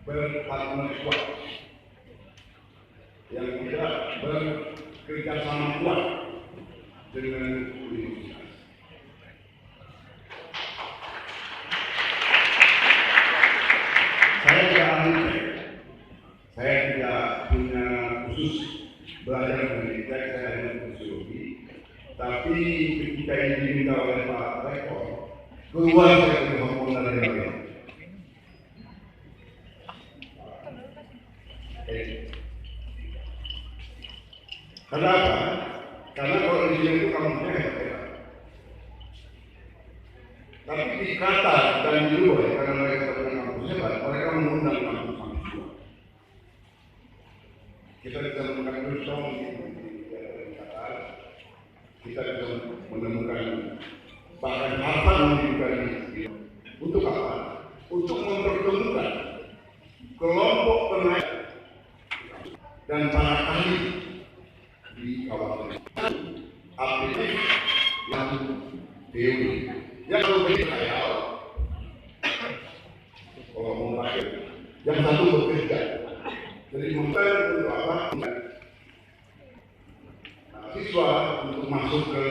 berpartner kuat, yang tidak bekerjasama kuat dengan universitas. Saya tidak ahli, saya tidak punya khusus belajar pendidikan, saya hanya sosiologi. Tapi ketika ini diminta oleh Pak Rektor, keluar saya dari hormon dari dalam. Kenapa? Karena kalau di sini itu kamu hebat. Tapi di Qatar dan di luar, karena mereka punya kampus hebat, mereka mengundang kampus luar. Kita bisa menemukan bersama di Qatar, kita bisa menemukan bahkan Harapan juga di untuk apa? Untuk mempertemukan kelompok penaik dan para ahli di kawasan aplitif yang teori yang lebih khayal. Kalau mau pakai yang satu bekerja, jadi bukan untuk apa? Siswa untuk masuk ke